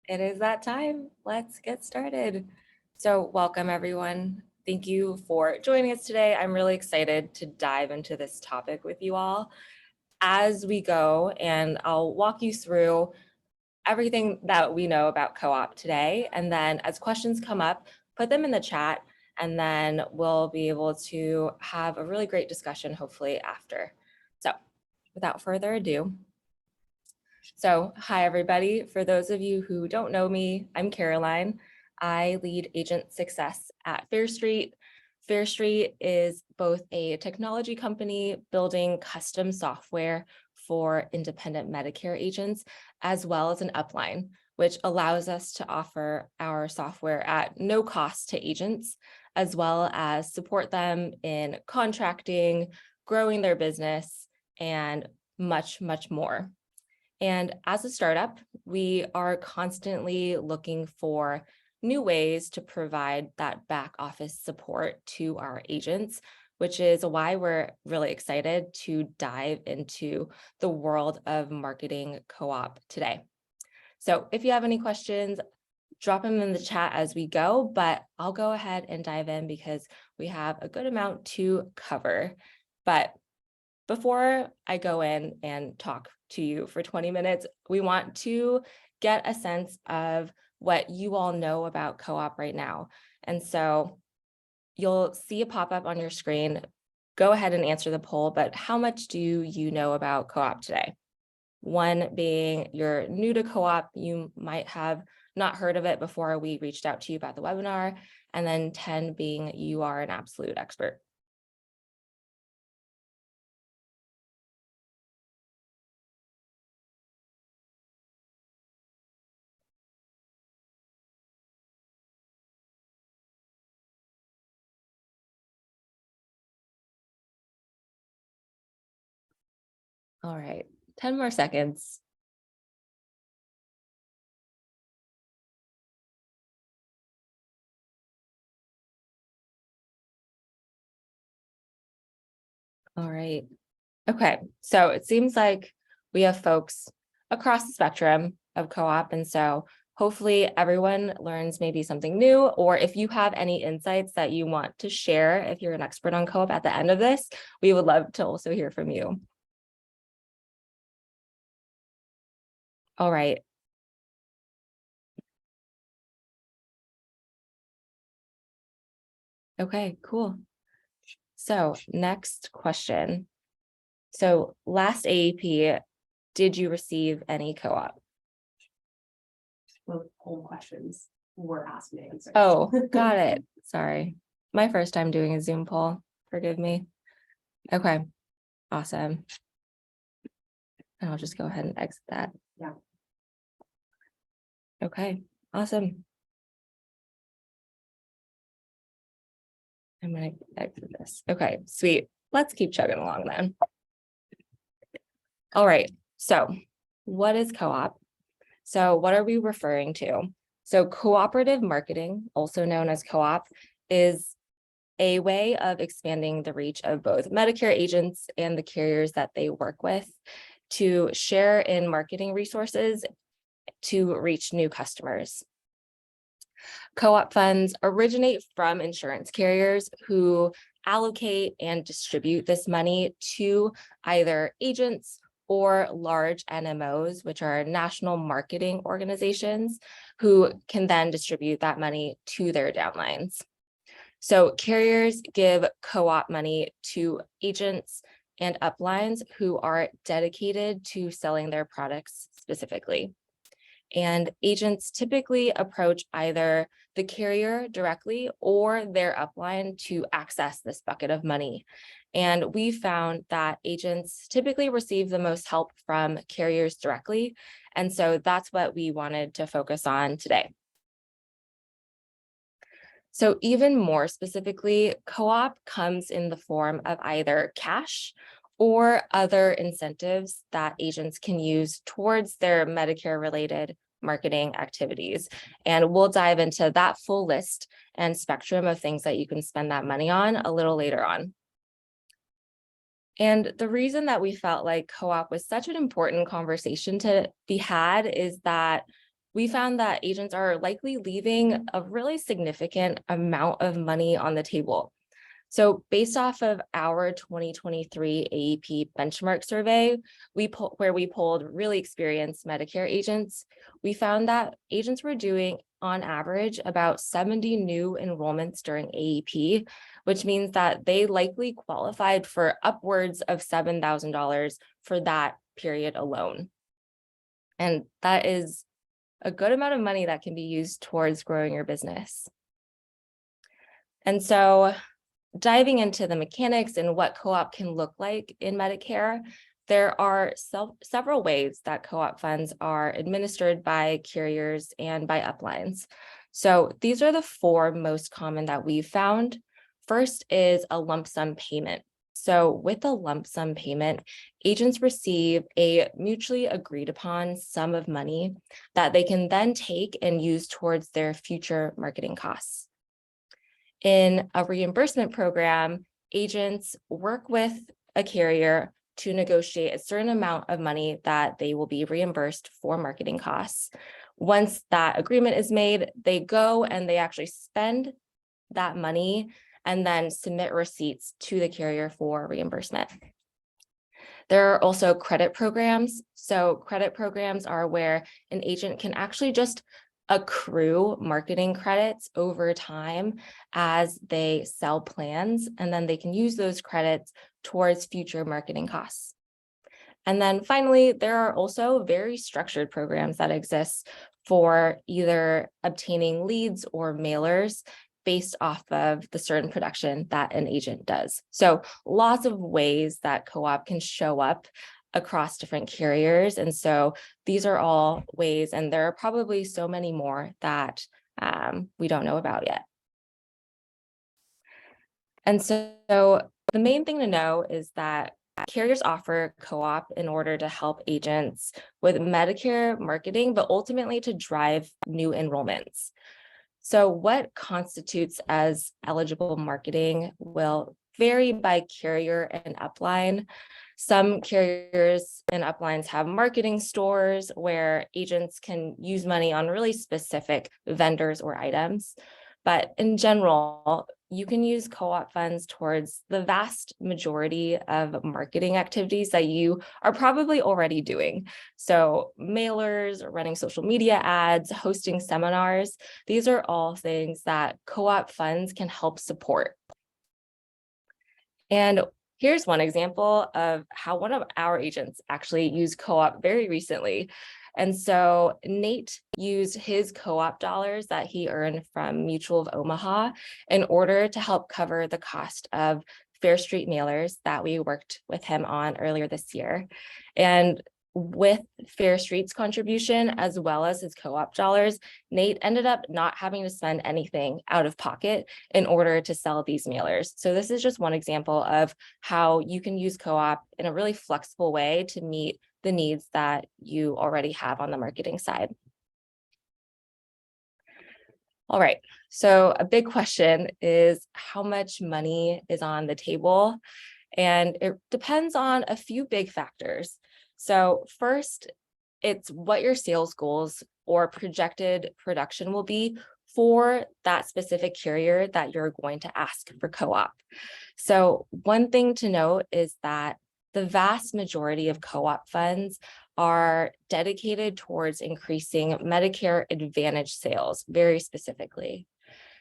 It is that time. Let's get started. So, welcome everyone. Thank you for joining us today. I'm really excited to dive into this topic with you all as we go, and I'll walk you through everything that we know about co-op today. And then as questions come up, put them in the chat, and then we'll be able to have a really great discussion, hopefully after. So, without further ado, hi everybody. For those of you who don't know me, I'm Caroline. I lead agent success at Fair Street. Fair Street is both a technology company building custom software for independent Medicare agents, as well as an upline, which allows us to offer our software at no cost to agents, as well as support them in contracting, growing their business, and much, much more. And as a startup, we are constantly looking for new ways to provide that back office support to our agents, which is why we're really excited to dive into the world of marketing co-op today. So if you have any questions, drop them in the chat as we go, but I'll go ahead and dive in because we have a good amount to cover. But before I go in and talk to you for 20 minutes, we want to get a sense of what you all know about co-op right now. And so you'll see a pop-up on your screen. Go ahead and answer the poll, but how much do you know about co-op today? 1 being you're new to co-op, you might have not heard of it before we reached out to you about the webinar, and then 10 being you are an absolute expert. All right, 10 more seconds. All right. Okay, so it seems like we have folks across the spectrum of co-op, and so hopefully everyone learns maybe something new, or if you have any insights that you want to share, if you're an expert on co-op at the end of this, we would love to also hear from you. All right. Okay, cool. So next question. So last AEP, did you receive any co-op? Both poll questions were asked and answered. Oh, got it. Sorry. My first time doing a Zoom poll. Forgive me. Okay, awesome. And I'll just go ahead and exit that. Yeah. Okay, awesome. I'm gonna exit this. Okay, sweet. Let's keep chugging along then. All right, so what is co-op? So what are we referring to? So cooperative marketing, also known as co-op, is a way of expanding the reach of both Medicare agents and the carriers that they work with to share in marketing resources to reach new customers. Co-op funds originate from insurance carriers who allocate and distribute this money to either agents or large NMOs, which are national marketing organizations, who can then distribute that money to their downlines. So carriers give co-op money to agents and uplines who are dedicated to selling their products specifically. And agents typically approach either the carrier directly or their upline to access this bucket of money. And we found that agents typically receive the most help from carriers directly. And so that's what we wanted to focus on today. So even more specifically, co-op comes in the form of either cash or other incentives that agents can use towards their Medicare-related marketing activities. And we'll dive into that full list and spectrum of things that you can spend that money on a little later on. And the reason that we felt like co-op was such an important conversation to be had is that we found that agents are likely leaving a really significant amount of money on the table. So based off of our 2023 AEP benchmark survey, where we polled really experienced Medicare agents, we found that agents were doing on average about 70 new enrollments during AEP, which means that they likely qualified for upwards of $7,000 for that period alone. And that is a good amount of money that can be used towards growing your business. And so diving into the mechanics and what co-op can look like in Medicare, there are several ways that co-op funds are administered by carriers and by uplines. So these are the four most common that we've found. First is a lump sum payment. So with a lump sum payment, agents receive a mutually agreed upon sum of money that they can then take and use towards their future marketing costs. In a reimbursement program, agents work with a carrier to negotiate a certain amount of money that they will be reimbursed for marketing costs. Once that agreement is made, they go and they actually spend that money and then submit receipts to the carrier for reimbursement. There are also credit programs. So credit programs are where an agent can actually just accrue marketing credits over time as they sell plans, and then they can use those credits towards future marketing costs. And then finally, there are also very structured programs that exist for either obtaining leads or mailers based off of the certain production that an agent does. So lots of ways that co-op can show up across different carriers. And so these are all ways, and there are probably so many more that we don't know about yet. And so the main thing to know is that carriers offer co-op in order to help agents with Medicare marketing, but ultimately to drive new enrollments. So what constitutes as eligible marketing will vary by carrier and upline. Some carriers and uplines have marketing stores where agents can use money on really specific vendors or items. But in general, you can use co-op funds towards the vast majority of marketing activities that you are probably already doing. So mailers, running social media ads, hosting seminars, these are all things that co-op funds can help support. And here's one example of how one of our agents actually used co-op very recently. And so Nate used his co-op dollars that he earned from Mutual of Omaha in order to help cover the cost of Fair Street mailers that we worked with him on earlier this year. And with Fair Street's contribution, as well as his co-op dollars, Nate ended up not having to spend anything out of pocket in order to sell these mailers. So this is just one example of how you can use co-op in a really flexible way to meet the needs that you already have on the marketing side. All right, so a big question is how much money is on the table? And it depends on a few big factors. So first, it's what your sales goals or projected production will be for that specific carrier that you're going to ask for co-op. So one thing to note is that the vast majority of co-op funds are dedicated towards increasing Medicare Advantage sales, very specifically.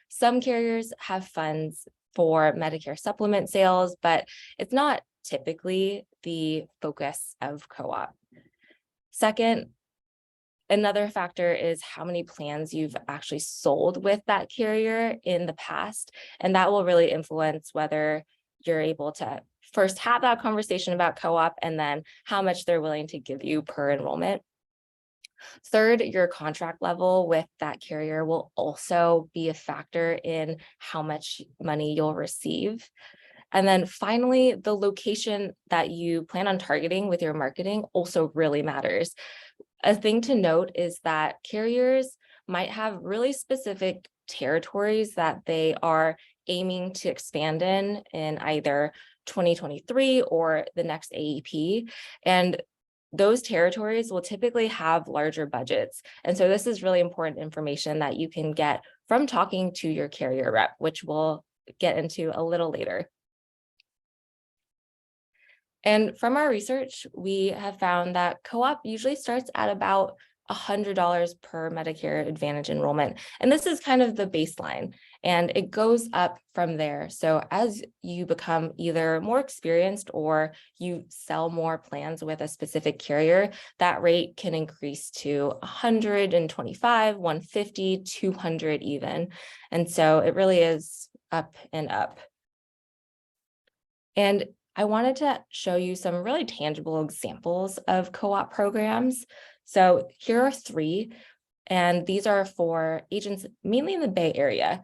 Some carriers have funds for Medicare supplement sales, but it's not typically the focus of co-op. Second, another factor is how many plans you've actually sold with that carrier in the past, and that will really influence whether you're able to first have that conversation about co-op and then how much they're willing to give you per enrollment. Third, your contract level with that carrier will also be a factor in how much money you'll receive. And then finally, the location that you plan on targeting with your marketing also really matters. A thing to note is that carriers might have really specific territories that they are aiming to expand in either 2023 or the next AEP. And those territories will typically have larger budgets. And so this is really important information that you can get from talking to your carrier rep, which we'll get into a little later. And from our research, we have found that co-op usually starts at about $100 per Medicare Advantage enrollment. And this is kind of the baseline, and it goes up from there. So as you become either more experienced or you sell more plans with a specific carrier, that rate can increase to 125, 150, 200 even. And so it really is up and up. And I wanted to show you some really tangible examples of co-op programs. So here are three, and these are for agents mainly in the Bay Area.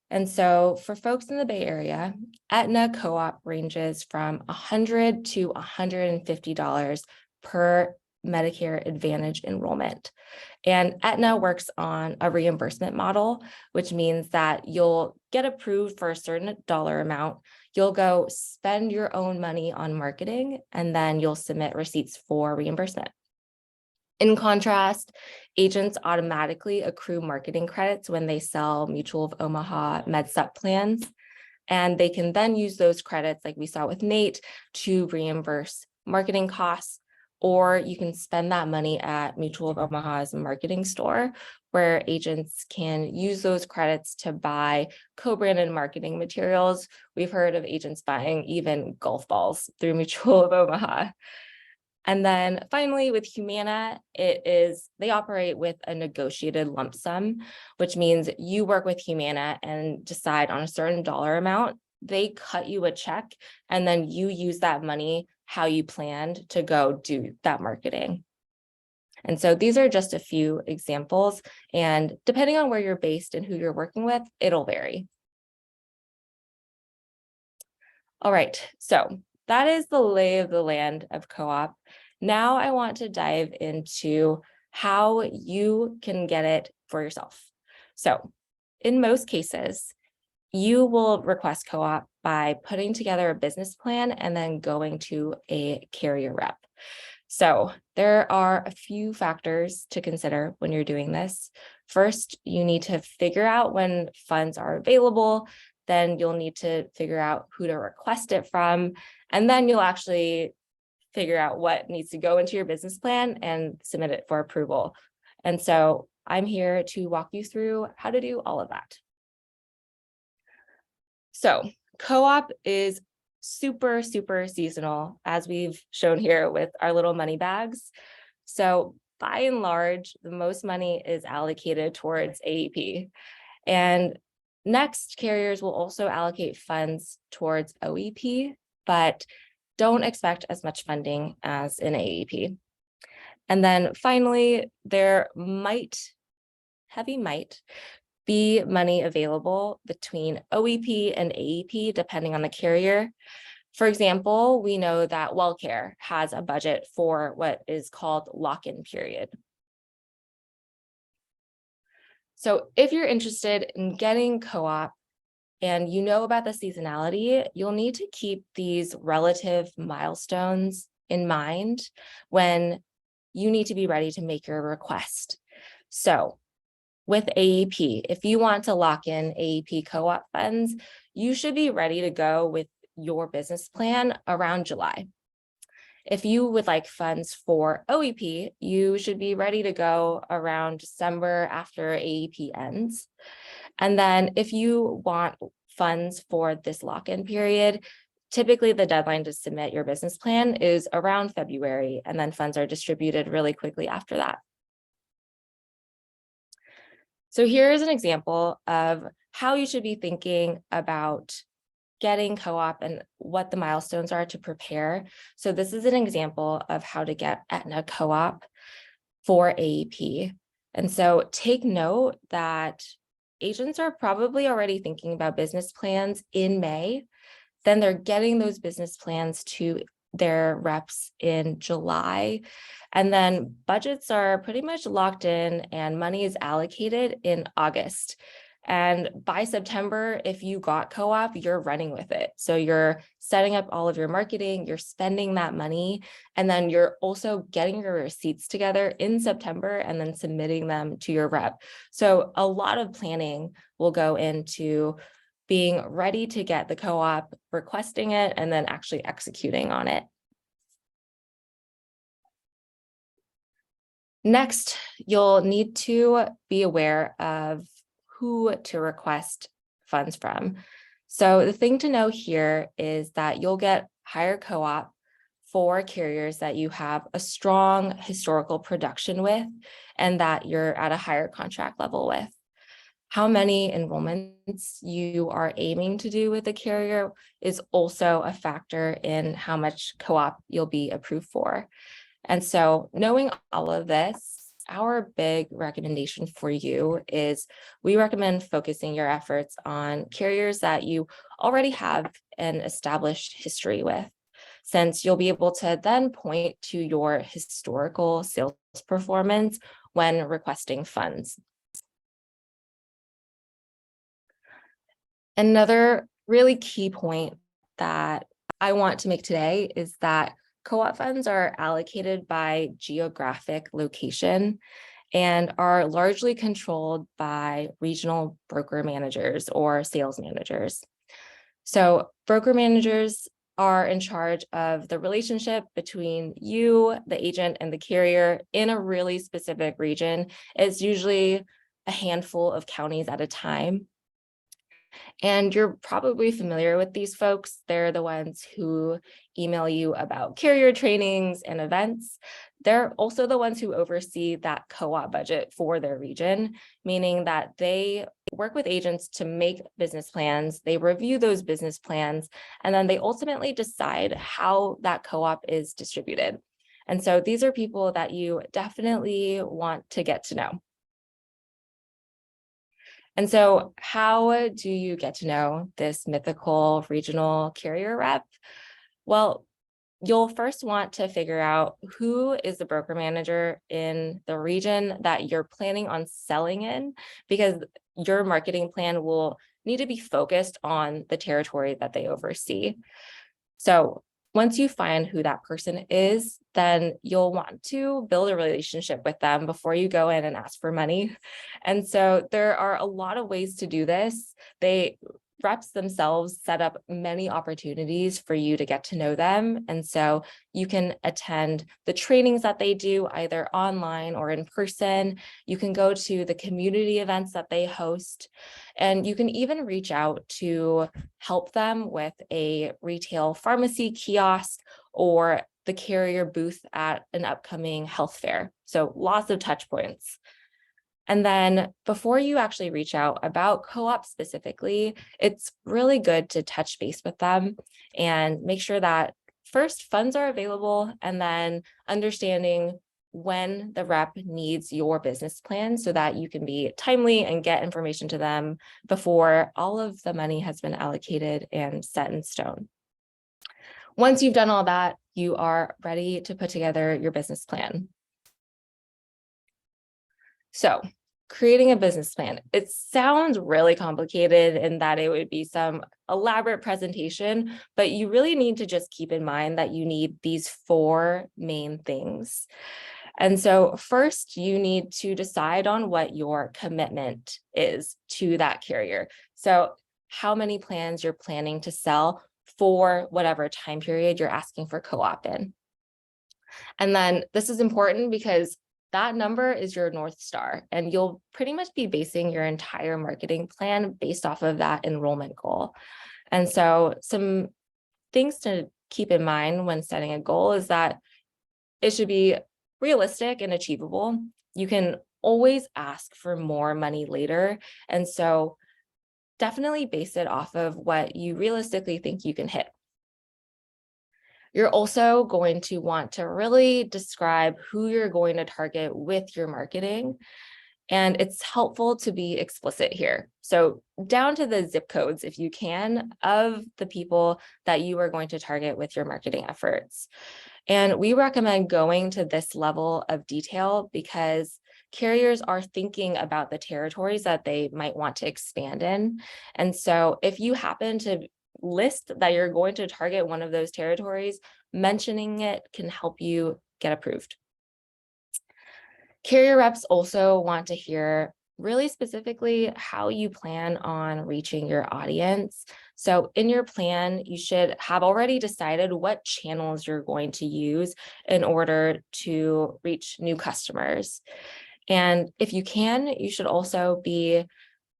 And so for folks in the Bay Area, Aetna co-op ranges from $100 to $150 per Medicare Advantage enrollment. And Aetna works on a reimbursement model, which means that you'll get approved for a certain dollar amount. You'll go spend your own money on marketing, and then you'll submit receipts for reimbursement. In contrast, agents automatically accrue marketing credits when they sell Mutual of Omaha MedSup plans, and they can then use those credits, like we saw with Nate, to reimburse marketing costs, or you can spend that money at Mutual of Omaha's marketing store, where agents can use those credits to buy co-branded marketing materials. We've heard of agents buying even golf balls through Mutual of Omaha. And then finally with Humana, they operate with a negotiated lump sum, which means you work with Humana and decide on a certain dollar amount. They cut you a check, and then you use that money how you planned to go do that marketing. And so these are just a few examples, and depending on where you're based and who you're working with, it'll vary. All right, so that is the lay of the land of co-op. Now I want to dive into how you can get it for yourself. So in most cases, you will request co-op by putting together a business plan and then going to a carrier rep. So there are a few factors to consider when you're doing this. First, you need to figure out when funds are available. Then you'll need to figure out who to request it from. And then you'll actually figure out what needs to go into your business plan and submit it for approval. And so I'm here to walk you through how to do all of that. So co-op is super, super seasonal, as we've shown here with our little money bags. So by and large, the most money is allocated towards AEP. And next, carriers will also allocate funds towards OEP, but don't expect as much funding as in AEP. And then finally, there might be money available between OEP and AEP, depending on the carrier. For example, we know that WellCare has a budget for what is called lock-in period. So if you're interested in getting co-op and you know about the seasonality, you'll need to keep these relative milestones in mind when you need to be ready to make your request. So with AEP, if you want to lock in AEP co-op funds, you should be ready to go with your business plan around July. If you would like funds for OEP, you should be ready to go around December after AEP ends. And then if you want funds for this lock-in period, typically the deadline to submit your business plan is around February, and then funds are distributed really quickly after that. So here's an example of how you should be thinking about getting co-op and what the milestones are to prepare. So this is an example of how to get Aetna co-op for AEP. And so take note that agents are probably already thinking about business plans in May. Then they're getting those business plans to their reps in July. And then budgets are pretty much locked in and money is allocated in August. And by September, if you got co-op, you're running with it. So you're setting up all of your marketing, you're spending that money, and then you're also getting your receipts together in September and then submitting them to your rep. So a lot of planning will go into being ready to get the co-op, requesting it, and then actually executing on it. Next, you'll need to be aware of who to request funds from. So the thing to know here is that you'll get higher co-op for carriers that you have a strong historical production with and that you're at a higher contract level with. How many enrollments you are aiming to do with a carrier is also a factor in how much co-op you'll be approved for. And so knowing all of this, our big recommendation for you is we recommend focusing your efforts on carriers that you already have an established history with, since you'll be able to then point to your historical sales performance when requesting funds. Another really key point that I want to make today is that co-op funds are allocated by geographic location and are largely controlled by regional broker managers or sales managers. So broker managers are in charge of the relationship between you, the agent, and the carrier in a really specific region. It's usually a handful of counties at a time. And you're probably familiar with these folks. They're the ones who email you about carrier trainings and events. They're also the ones who oversee that co-op budget for their region, meaning that they work with agents to make business plans, they review those business plans, and then they ultimately decide how that co-op is distributed. And so these are people that you definitely want to get to know. And so how do you get to know this mythical regional carrier rep? Well, you'll first want to figure out who is the broker manager in the region that you're planning on selling in, because your marketing plan will need to be focused on the territory that they oversee. So once you find who that person is, then you'll want to build a relationship with them before you go in and ask for money. And so there are a lot of ways to do this. Reps themselves set up many opportunities for you to get to know them. And so you can attend the trainings that they do either online or in person. You can go to the community events that they host, and you can even reach out to help them with a retail pharmacy kiosk or the carrier booth at an upcoming health fair. So lots of touch points. And then before you actually reach out about co-op specifically, it's really good to touch base with them and make sure that first funds are available, and then understanding when the rep needs your business plan so that you can be timely and get information to them before all of the money has been allocated and set in stone. Once you've done all that, you are ready to put together your business plan. So creating a business plan, it sounds really complicated in that it would be some elaborate presentation, but you really need to just keep in mind that you need these four main things. And so first, you need to decide on what your commitment is to that carrier. So how many plans you're planning to sell for whatever time period you're asking for co-op in. And then this is important because that number is your North Star, and you'll pretty much be basing your entire marketing plan based off of that enrollment goal. And so some things to keep in mind when setting a goal is that it should be realistic and achievable. You can always ask for more money later. And so definitely base it off of what you realistically think you can hit. You're also going to want to really describe who you're going to target with your marketing. And it's helpful to be explicit here. So down to the zip codes, if you can, of the people that you are going to target with your marketing efforts. And we recommend going to this level of detail because carriers are thinking about the territories that they might want to expand in. And so if you happen to list that you're going to target one of those territories, mentioning it can help you get approved. Carrier reps also want to hear really specifically how you plan on reaching your audience. So in your plan, you should have already decided what channels you're going to use in order to reach new customers. And if you can, you should also be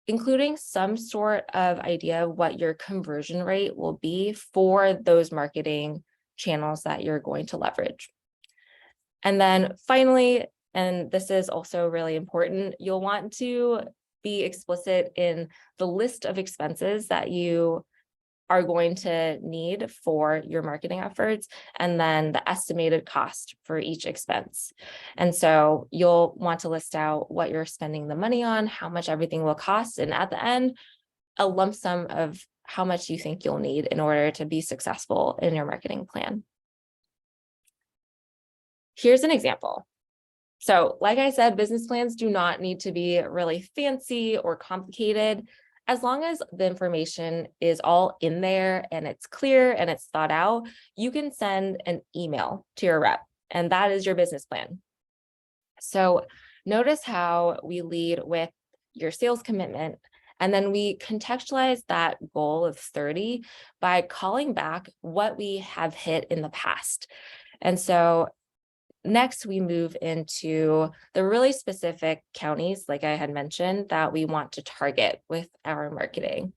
including some sort of idea of what your conversion rate will be for those marketing channels that you're going to leverage. And then finally, and this is also really important, you'll want to be explicit in the list of expenses that you are going to need for your marketing efforts, and then the estimated cost for each expense. And so you'll want to list out what you're spending the money on, how much everything will cost, and at the end, a lump sum of how much you think you'll need in order to be successful in your marketing plan. Here's an example. So like I said, business plans do not need to be really fancy or complicated. As long as the information is all in there and it's clear and it's thought out, you can send an email to your rep, and that is your business plan. So notice how we lead with your sales commitment, and then we contextualize that goal of 30 by calling back what we have hit in the past. And so next, we move into the really specific counties, like I had mentioned, that we want to target with our marketing.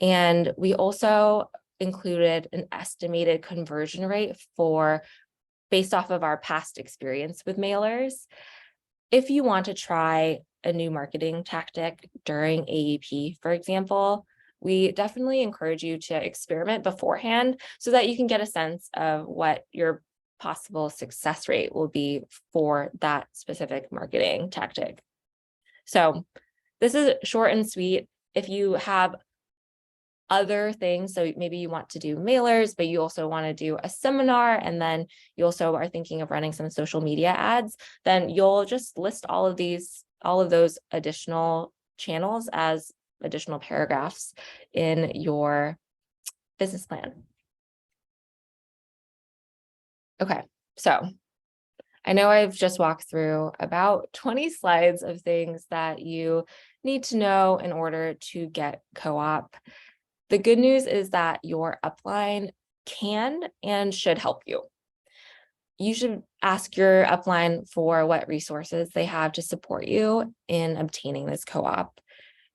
And we also included an estimated conversion rate based off of our past experience with mailers. If you want to try a new marketing tactic during AEP, for example, we definitely encourage you to experiment beforehand so that you can get a sense of what your possible success rate will be for that specific marketing tactic. So this is short and sweet. If you have other things, so maybe you want to do mailers, but you also want to do a seminar, and then you also are thinking of running some social media ads, then you'll just list all of those additional channels as additional paragraphs in your business plan. Okay, so I know I've just walked through about 20 slides of things that you need to know in order to get co-op. The good news is that your upline can and should help you. You should ask your upline for what resources they have to support you in obtaining this co-op.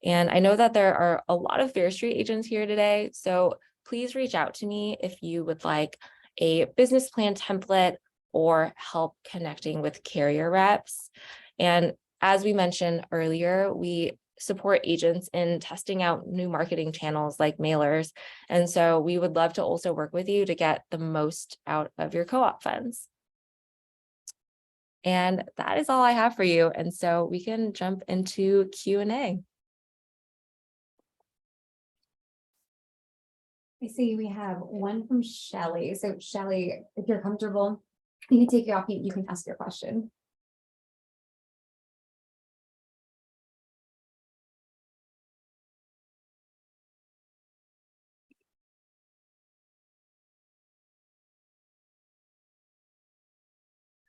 And I know that there are a lot of Fair Street agents here today, so please reach out to me if you would like a business plan template or help connecting with carrier reps. And as we mentioned earlier, we support agents in testing out new marketing channels like mailers. And so we would love to also work with you to get the most out of your co-op funds. And that is all I have for you. And so we can jump into Q&A. I see we have one from Shelly. So Shelly, if you're comfortable, you can take it off mute, you can ask your question.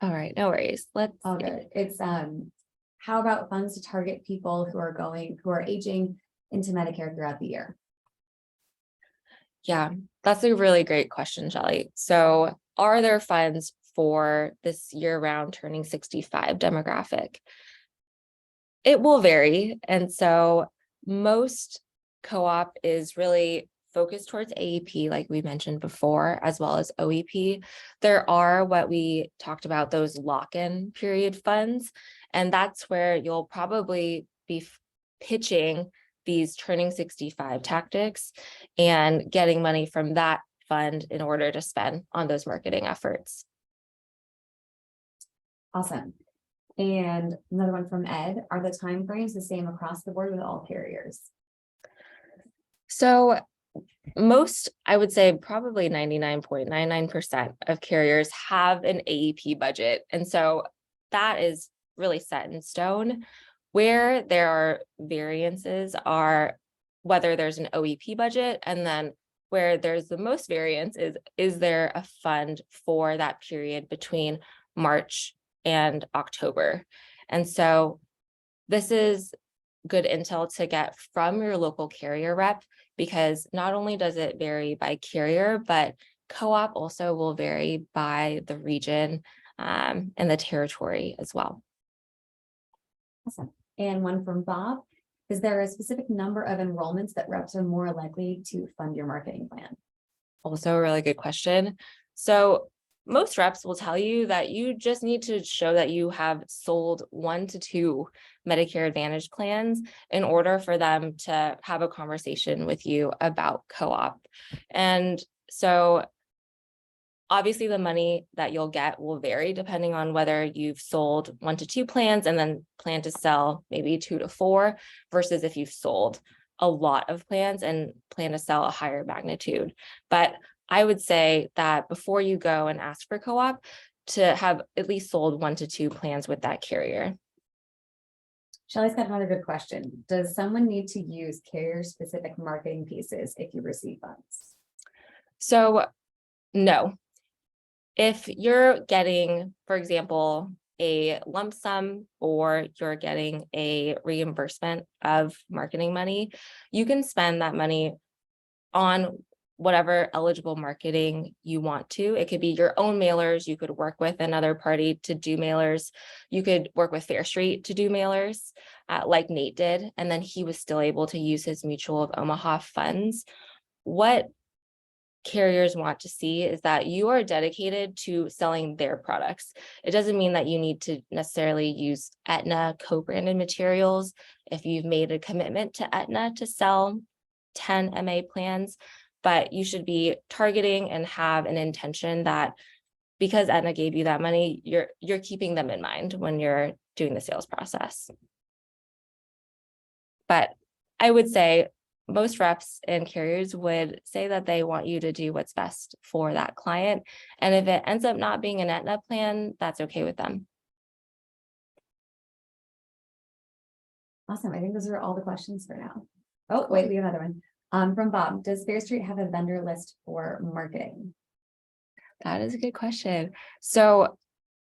All right, no worries. Let's All good. It's how about funds to target people who are aging into Medicare throughout the year? Yeah, that's a really great question, Shelley. So are there funds for this year-round turning 65 demographic? It will vary. And so most co-op is really focused towards AEP, like we mentioned before, as well as OEP. There are what we talked about, those lock-in period funds, and that's where you'll probably be pitching these turning 65 tactics and getting money from that fund in order to spend on those marketing efforts. Awesome. And another one from Ed, are the timeframes the same across the board with all carriers? So most, I would say probably 99.99% of carriers have an AEP budget. And so that is really set in stone. Where there are variances are whether there's an OEP budget, and then where there's the most variance is there a fund for that period between March and October? And so this is good intel to get from your local carrier rep, because not only does it vary by carrier, but co-op also will vary by the region and the territory as well. Awesome. And one from Bob. Is there a specific number of enrollments that reps are more likely to fund your marketing plan? Also a really good question. So most reps will tell you that you just need to show that you have sold 1 to 2 Medicare Advantage plans in order for them to have a conversation with you about co-op. And so obviously the money that you'll get will vary depending on whether you've sold 1 to 2 plans and then plan to sell maybe 2 to 4, versus if you've sold a lot of plans and plan to sell a higher magnitude. But I would say that before you go and ask for co-op, to have at least sold 1 to 2 plans with that carrier. Shelley's got another good question. Does someone need to use carrier-specific marketing pieces if you receive funds? So no. If you're getting, for example, a lump sum or you're getting a reimbursement of marketing money, you can spend that money on whatever eligible marketing you want to. It could be your own mailers. You could work with another party to do mailers. You could work with Fair Street to do mailers, like Nate did, and then he was still able to use his Mutual of Omaha funds. What carriers want to see is that you are dedicated to selling their products. It doesn't mean that you need to necessarily use Aetna co-branded materials. If you've made a commitment to Aetna to sell 10 MA plans, but you should be targeting and have an intention that because Aetna gave you that money, you're keeping them in mind when you're doing the sales process. But I would say most reps and carriers would say that they want you to do what's best for that client. And if it ends up not being an Aetna plan, that's okay with them. Awesome. I think those are all the questions for now. Oh, wait, we have another one. From Bob, does Fair Street have a vendor list for marketing? That is a good question. So,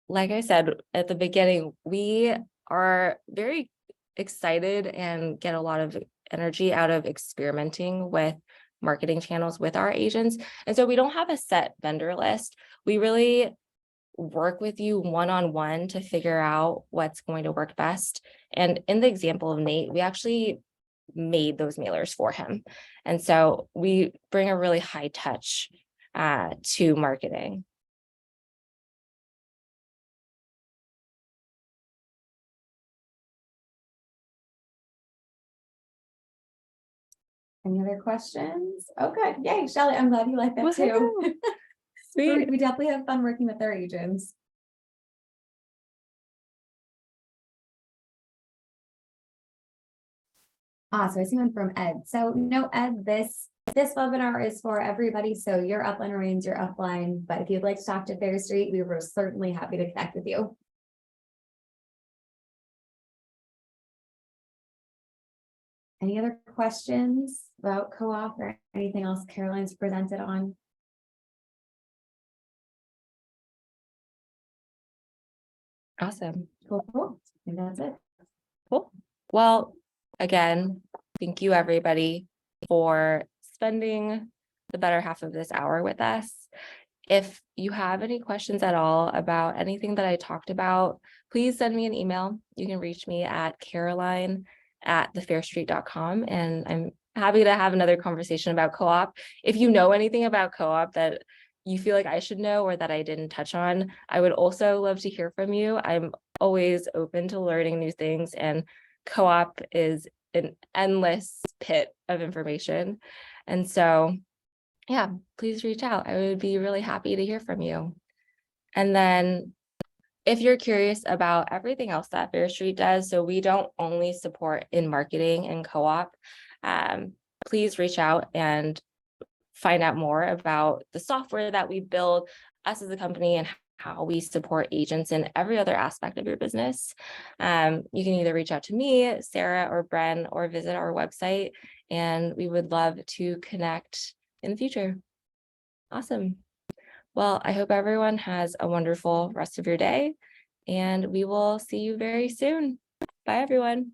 like I said at the beginning, we are very excited and get a lot of energy out of experimenting with marketing channels with our agents. And so we don't have a set vendor list. We really work with you one-on-one to figure out what's going to work best. And in the example of Nate, we actually made those mailers for him. And so we bring a really high touch to marketing. Any other questions? Okay, yay, Shelley, I'm glad you like that too. Sweet. We definitely have fun working with our agents. So I see one from Ed. So no, Ed, this webinar is for everybody. So your upline remains your upline, but if you'd like to talk to Fair Street, we were certainly happy to connect with you. Any other questions about co-op or anything else Caroline's presented on? Awesome. Cool. And that's it. Cool. Well, again, thank you everybody for spending the better half of this hour with us. If you have any questions at all about anything that I talked about, please send me an email. You can reach me at caroline@thefairstreet.com, and I'm happy to have another conversation about co-op. If you know anything about co-op that you feel like I should know or that I didn't touch on, I would also love to hear from you. I'm always open to learning new things, and co-op is an endless pit of information. And so, yeah, please reach out. I would be really happy to hear from you. And then if you're curious about everything else that Fair Street does, so we don't only support in marketing and co-op, please reach out and find out more about the software that we build, us as a company, and how we support agents in every other aspect of your business. You can either reach out to me, Sarah, or Bren, or visit our website, and we would love to connect in the future. Awesome. Well, I hope everyone has a wonderful rest of your day, and we will see you very soon. Bye, everyone.